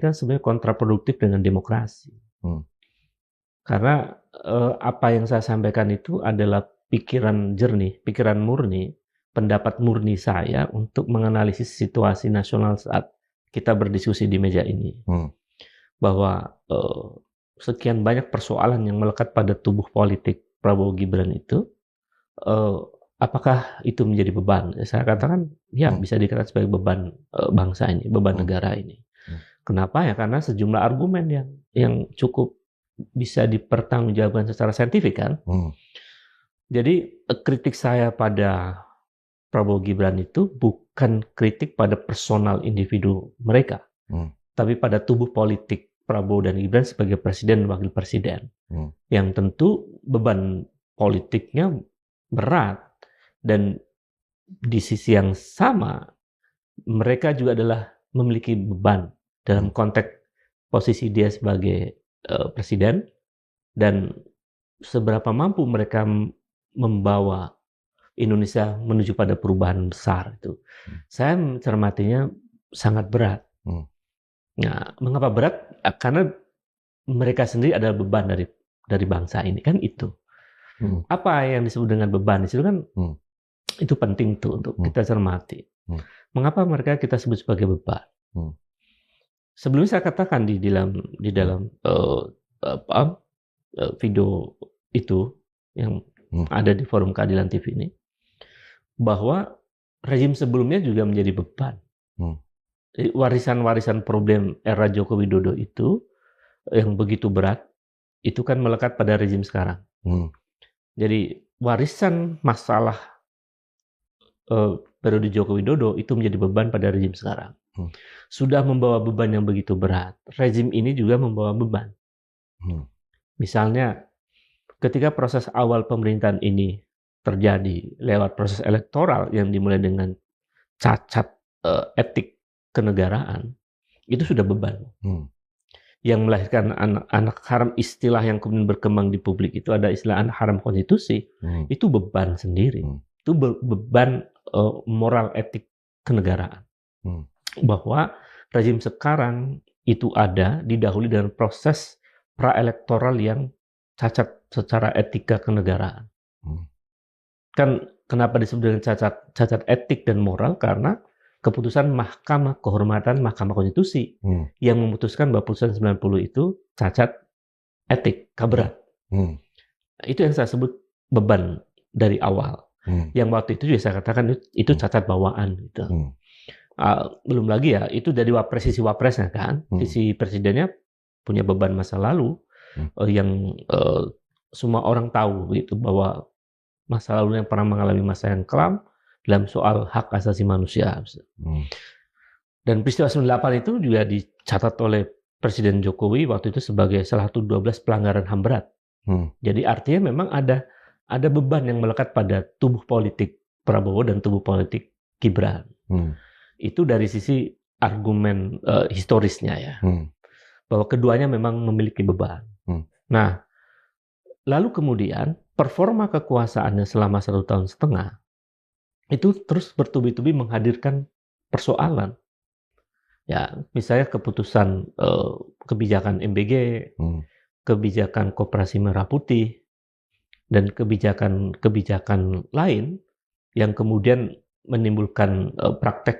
kan sebenarnya kontraproduktif dengan demokrasi. Karena apa yang saya sampaikan itu adalah pikiran jernih, pikiran murni, pendapat murni saya untuk menganalisis situasi nasional saat kita berdiskusi di meja ini. Bahwa sekian banyak persoalan yang melekat pada tubuh politik Prabowo Gibran itu, apakah itu menjadi beban? Saya katakan, ya bisa dikatakan sebagai beban bangsa ini, beban negara ini. Kenapa ya? Karena sejumlah argumen yang cukup bisa dipertanggungjawabkan secara saintifik kan. Jadi kritik saya pada Prabowo Gibran itu bukan kritik pada personal individu mereka, tapi pada tubuh politik Prabowo dan Gibran sebagai presiden dan wakil presiden. Yang tentu beban politiknya berat, dan di sisi yang sama mereka juga adalah memiliki beban dalam konteks posisi dia sebagai presiden, dan seberapa mampu mereka membawa Indonesia menuju pada perubahan besar itu. Saya mencermatinya sangat berat. Nah, mengapa berat? Karena mereka sendiri adalah beban dari bangsa ini, kan itu. Apa yang disebut dengan beban itu kan itu penting tuh untuk kita cermati. Mengapa mereka kita sebut sebagai beban? Sebelumnya saya katakan di dalam video itu yang ada di Forum Keadilan TV ini, bahwa rezim sebelumnya juga menjadi beban. Warisan-warisan problem era Joko Widodo itu yang begitu berat, itu kan melekat pada rezim sekarang. Jadi warisan masalah periode Joko Widodo itu menjadi beban pada rezim sekarang. Sudah membawa beban yang begitu berat, rezim ini juga membawa beban. Misalnya, ketika proses awal pemerintahan ini terjadi lewat proses elektoral yang dimulai dengan cacat etik kenegaraan, itu sudah beban. Yang melahirkan anak haram, istilah yang kemudian berkembang di publik itu ada istilah anak haram konstitusi, itu beban sendiri. Itu beban moral etik kenegaraan. Bahwa rezim sekarang itu didahului dengan proses praelektoral yang cacat secara etika kenegaraan. Kan kenapa disebut dengan cacat etik dan moral? Karena keputusan Mahkamah Kehormatan Mahkamah Konstitusi yang memutuskan bahwa putusan 90 itu cacat etik, berat. Itu yang saya sebut beban dari awal. Yang waktu itu juga saya katakan itu cacat bawaan gitu. Belum lagi ya, itu dari sisi wapresnya kan, sisi presidennya punya beban masa lalu yang semua orang tahu gitu, bahwa masa lalu yang pernah mengalami masa yang kelam dalam soal hak asasi manusia. Dan peristiwa 98 itu juga dicatat oleh Presiden Jokowi waktu itu sebagai salah satu 12 pelanggaran HAM berat. Jadi artinya memang ada beban yang melekat pada tubuh politik Prabowo dan tubuh politik Gibran. Itu dari sisi argumen historisnya ya, bahwa keduanya memang memiliki beban. Nah, lalu kemudian performa kekuasaannya selama 1,5 tahun itu terus bertubi-tubi menghadirkan persoalan. Ya, misalnya keputusan kebijakan MBG, kebijakan Koperasi Merah Putih, dan kebijakan lain yang kemudian menimbulkan praktek